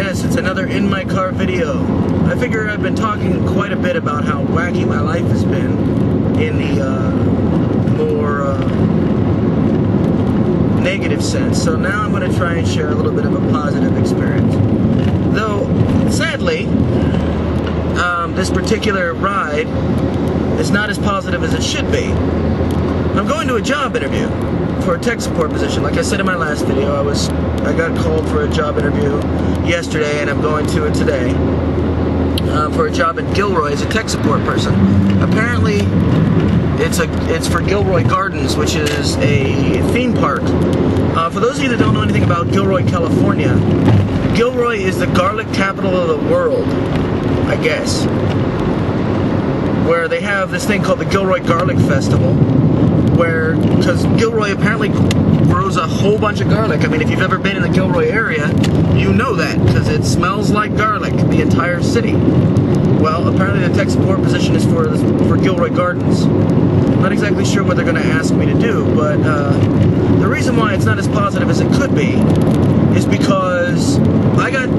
Yes, it's another In My Car video. I figure I've been talking quite a bit about how wacky my life has been in the more negative sense. So now I'm going to try and share a little bit of a positive experience. Though, sadly, this particular ride is not as positive as it should be. I'm going to a job interview for a tech support position. Like I said in my last video, I got called for a job interview yesterday, and I'm going to it today for a job at Gilroy as a tech support person. Apparently, it's for Gilroy Gardens, which is a theme park. For those of you that don't know anything about Gilroy, California, Gilroy is the garlic capital of the world, I guess, where they have this thing called the Gilroy Garlic Festival, because Gilroy apparently grows a whole bunch of garlic. I mean, if you've ever been in the Gilroy area, you know that, because it smells like garlic, the entire city. Well, apparently the tech support position is for Gilroy Gardens. I'm not exactly sure what they're going to ask me to do, but the reason why it's not as positive as it could be is because I got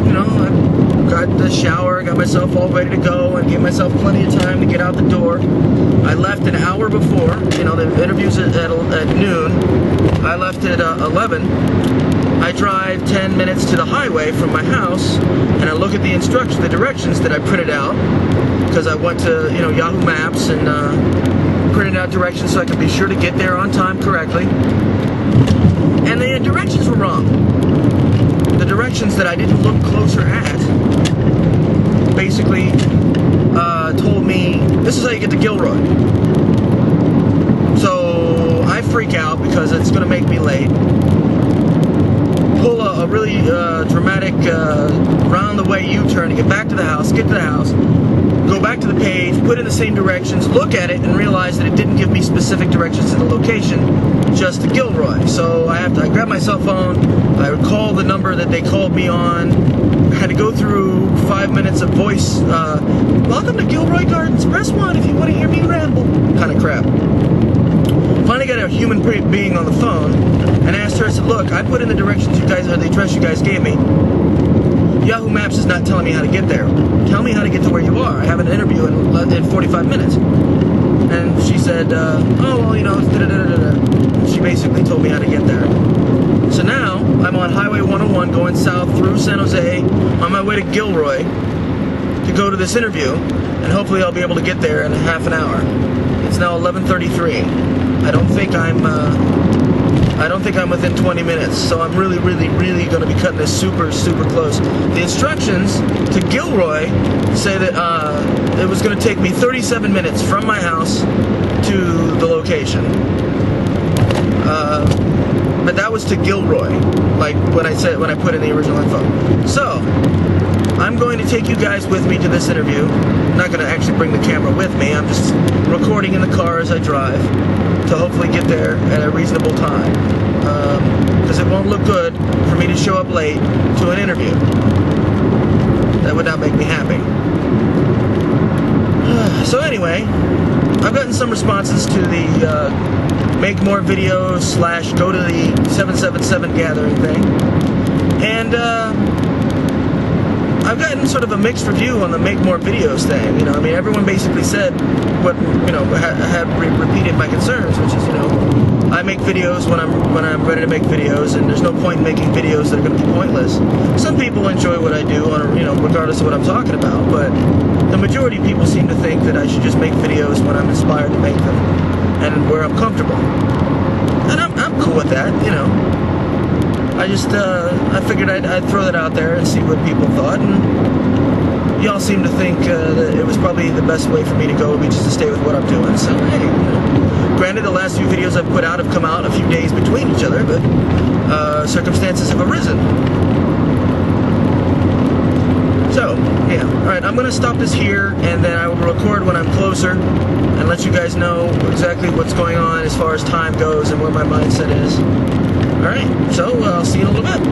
the shower, got myself all ready to go, and gave myself plenty of time to get out the door. I left an hour before, the interview's at noon. I left at 11. I drive 10 minutes to the highway from my house, and I look at the directions that I printed out, because I went to, Yahoo Maps and printed out directions so I could be sure to get there on time correctly. And the directions were wrong. The directions that I didn't look closer at basically told me, this is how you get to Gilroy. So I freak out because it's going to make me late. Pull a really dramatic round-the-way U-turn to get back to the house, get to the house, go back to the page, put in the same directions, look at it, and realize that it didn't give me specific directions to the location, just to Gilroy. So I grabbed my cell phone, I called the number that they called me on, I had to go through 5 minutes of voice, welcome to Gilroy Gardens, press 1 if you want to hear me ramble, kind of crap. Finally got a human being on the phone and asked her, I said, look, I put in the directions you guys, or the address you guys gave me. Yahoo Maps is not telling me how to get there. Tell me how to get to where you are. I have an interview in 45 minutes. And she said, oh, well, da-da-da-da-da. She basically told me how to get there. So now, I'm on Highway 101 going south through San Jose on my way to Gilroy to go to this interview, and hopefully I'll be able to get there in half an hour. It's now 11:33. I don't think I'm within 20 minutes, so I'm really going to be cutting this super, super close. The instructions to Gilroy say that it was going to take me 37 minutes from my house to the location. But that was to Gilroy, like when I put in the original info. So, I'm going to take you guys with me to this interview. I'm not going to actually bring the camera with me. I'm just recording in the car as I drive to hopefully get there at a reasonable time. Because it won't look good for me to show up late to an interview. That would not make me happy. So anyway, I've gotten some responses to the make more videos / go to the 777 gathering thing. And I've gotten sort of a mixed review on the make more videos thing. I mean, everyone basically said what, had repeated my concerns, which is, I make videos when I'm ready to make videos, and there's no point in making videos that are going to be pointless. Some people enjoy what I do, regardless of what I'm talking about, but the majority of people seem to think that I should just make videos when I'm inspired to make them, and where I'm comfortable. And I'm cool with that, I figured I'd throw that out there and see what people thought, and y'all seem to think that it was probably the best way for me to go would be just to stay with what I'm doing. So, hey, granted, the last few videos I've put out have come out a few days between each other, but circumstances have arisen. So, yeah, alright, I'm going to stop this here, and then I will record when I'm closer, and let you guys know exactly what's going on as far as time goes and where my mindset is. Alright, so I'll see you in a little bit.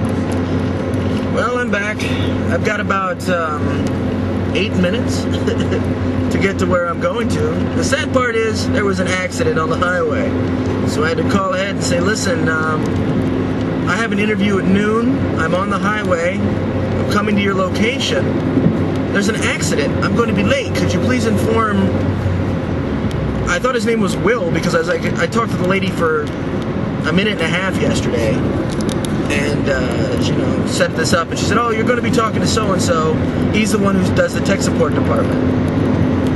Well, I'm back. I've got about 8 minutes to get to where I'm going to. The sad part is there was an accident on the highway. So I had to call ahead and say, listen, I have an interview at noon. I'm on the highway. coming to your location. There's an accident. I'm going to be late. Could you please inform... I thought his name was Will because I talked to the lady for a minute and a half yesterday. And, set this up. And she said, oh, you're going to be talking to so-and-so. He's the one who does the tech support department.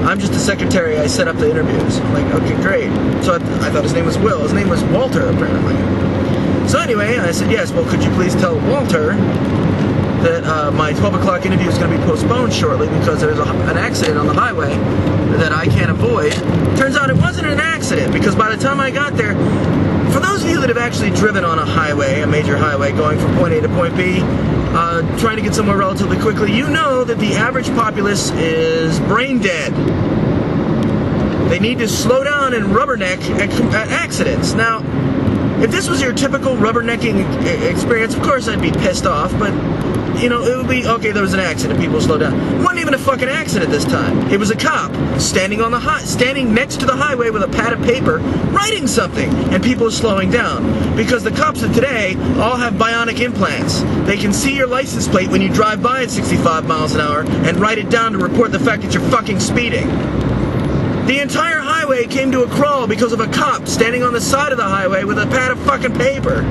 I'm just the secretary. I set up the interviews. I'm like, okay, great. So I thought his name was Will. His name was Walter, apparently. So anyway, I said, yes, well, could you please tell Walter that my 12 o'clock interview is going to be postponed shortly because there's an accident on the highway that I can't avoid. Turns out it wasn't an accident because by the time I got there, for those of you that have actually driven on a highway, a major highway, going from point A to point B, trying to get somewhere relatively quickly, you know that the average populace is brain dead. They need to slow down and rubberneck at accidents. Now, if this was your typical rubbernecking experience, of course I'd be pissed off, but, you know, it would be, okay, there was an accident, people slow down. It wasn't even a fucking accident this time. It was a cop standing next to the highway with a pad of paper, writing something, and people are slowing down. Because the cops of today all have bionic implants. They can see your license plate when you drive by at 65 miles an hour and write it down to report the fact that you're fucking speeding. The entire highway came to a crawl because of a cop standing on the side of the highway with a pad of fucking paper.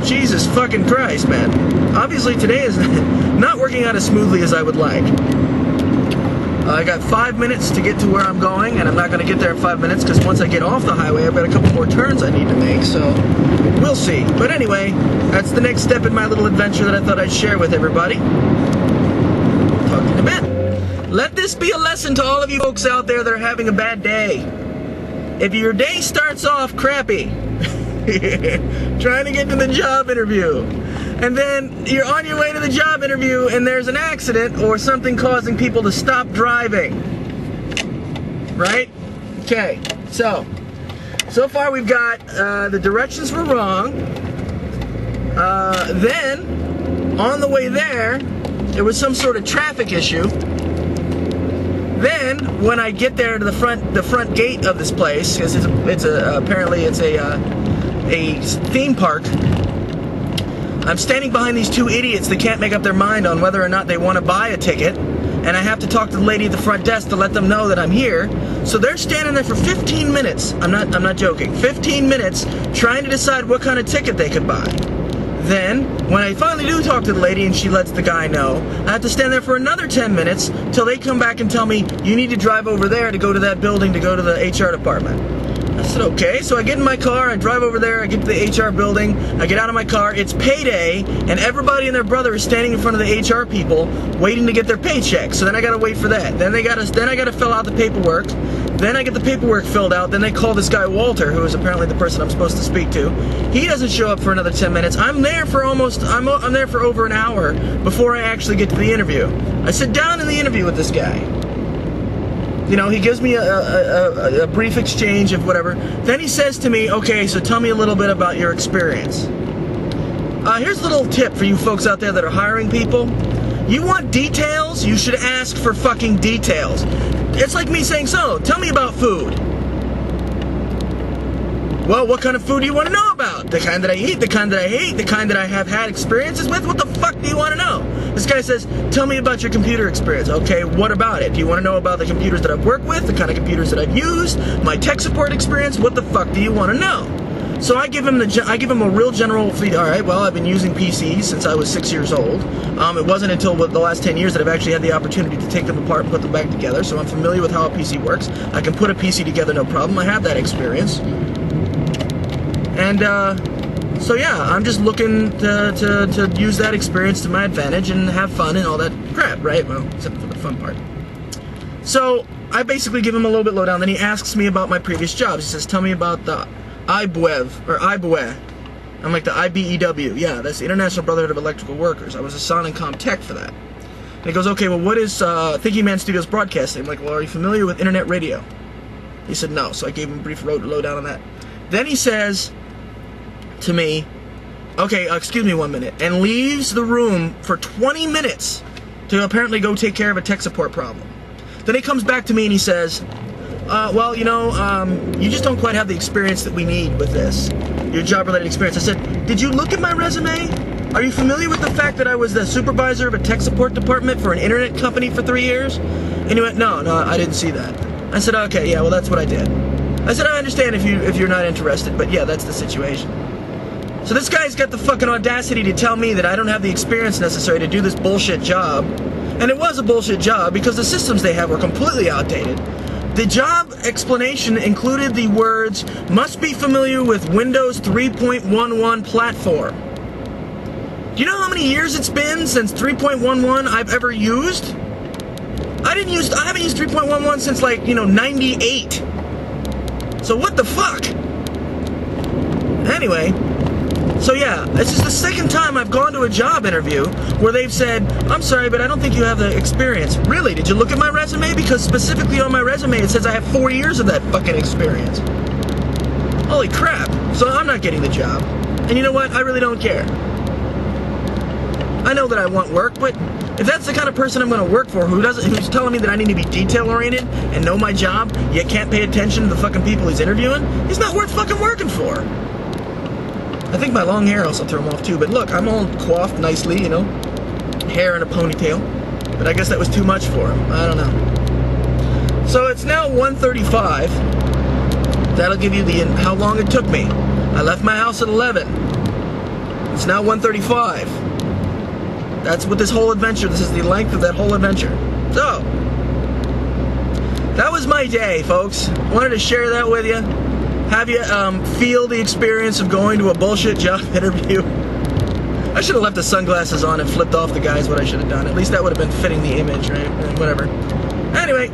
Jesus fucking Christ, man. Obviously today is not working out as smoothly as I would like. I got 5 minutes to get to where I'm going, and I'm not going to get there in 5 minutes because once I get off the highway, I've got a couple more turns I need to make, so we'll see. But anyway, that's the next step in my little adventure that I thought I'd share with everybody. Talk to you in a bit. Let this be a lesson to all of you folks out there that are having a bad day. If your day starts off crappy, trying to get to the job interview, and then you're on your way to the job interview and there's an accident or something causing people to stop driving. Right? Okay, so far we've got the directions were wrong. Then, on the way there was some sort of traffic issue. Then, when I get there to the front gate of this place, because apparently it's a theme park, I'm standing behind these two idiots that can't make up their mind on whether or not they want to buy a ticket, and I have to talk to the lady at the front desk to let them know that I'm here. So they're standing there for 15 minutes. I'm not joking. 15 minutes trying to decide what kind of ticket they could buy. Then, when I finally do talk to the lady and she lets the guy know, I have to stand there for another 10 minutes till they come back and tell me, you need to drive over there to go to that building to go to the HR department. I said, okay. So I get in my car, I drive over there, I get to the HR building, I get out of my car, it's payday, and everybody and their brother is standing in front of the HR people waiting to get their paycheck. So then I gotta wait for that. Then I gotta fill out the paperwork. Then I get the paperwork filled out. Then they call this guy Walter, who is apparently the person I'm supposed to speak to. He doesn't show up for another 10 minutes. I'm there for I'm there for over an hour before I actually get to the interview. I sit down in the interview with this guy. You know, he gives me a brief exchange of whatever. Then he says to me, okay, so tell me a little bit about your experience. Here's a little tip for you folks out there that are hiring people. You want details? You should ask for fucking details. It's like me saying, so, tell me about food. Well, what kind of food do you want to know about? The kind that I eat, the kind that I hate, the kind that I have had experiences with? What the fuck do you want to know? This guy says, tell me about your computer experience. Okay, what about it? Do you want to know about the computers that I've worked with, the kind of computers that I've used, my tech support experience? What the fuck do you want to know? So I give him a real general feed. All right, well, I've been using PCs since I was 6 years old. It wasn't until the last 10 years that I've actually had the opportunity to take them apart and put them back together, so I'm familiar with how a PC works. I can put a PC together no problem. I have that experience. And, so yeah, I'm just looking to use that experience to my advantage and have fun and all that crap, right? Well, except for the fun part. So I basically give him a little bit lowdown. Then he asks me about my previous jobs. He says, tell me about the IBEW. I'm like the IBEW. Yeah, that's the International Brotherhood of Electrical Workers. I was a Sound and Comm Tech for that. And he goes, okay, well, what is Thinking Man Studios Broadcasting? I'm like, well, are you familiar with internet radio? He said no, so I gave him a brief lowdown on that. Then he says to me, okay, excuse me 1 minute, and leaves the room for 20 minutes to apparently go take care of a tech support problem. Then he comes back to me and he says, well, you know, you just don't quite have the experience that we need with this. Your job-related experience. I said, did you look at my resume? Are you familiar with the fact that I was the supervisor of a tech support department for an internet company for 3 years? And he went, no, I didn't see that. I said, okay, yeah, well, that's what I did. I said, I understand if you're not interested, but yeah, that's the situation. So this guy's got the fucking audacity to tell me that I don't have the experience necessary to do this bullshit job. And it was a bullshit job because the systems they have were completely outdated. The job explanation included the words, must be familiar with Windows 3.11 platform. Do you know how many years it's been since 3.11 I've ever used? I haven't used 3.11 since, like, 98. So what the fuck? Anyway, so yeah, this is the second time I've gone to a job interview where they've said, I'm sorry, but I don't think you have the experience. Really? Did you look at my resume? Because specifically on my resume it says I have 4 years of that fucking experience. Holy crap. So I'm not getting the job. And you know what? I really don't care. I know that I want work, but if that's the kind of person I'm going to work for who's telling me that I need to be detail-oriented and know my job, yet can't pay attention to the fucking people he's interviewing, he's not worth fucking working for. I think my long hair also threw him off too, but look, I'm all coiffed nicely, hair in a ponytail. But I guess that was too much for him. I don't know. So it's now 1:35. That'll give you how long it took me. I left my house at 11. It's now 1:35. That's what this whole adventure, this is the length of that whole adventure. So, that was my day, folks. Wanted to share that with you. Have you feel the experience of going to a bullshit job interview. I should have left the sunglasses on and flipped off the guys, what I should have done. At least that would have been fitting the image, right? Whatever. Anyway.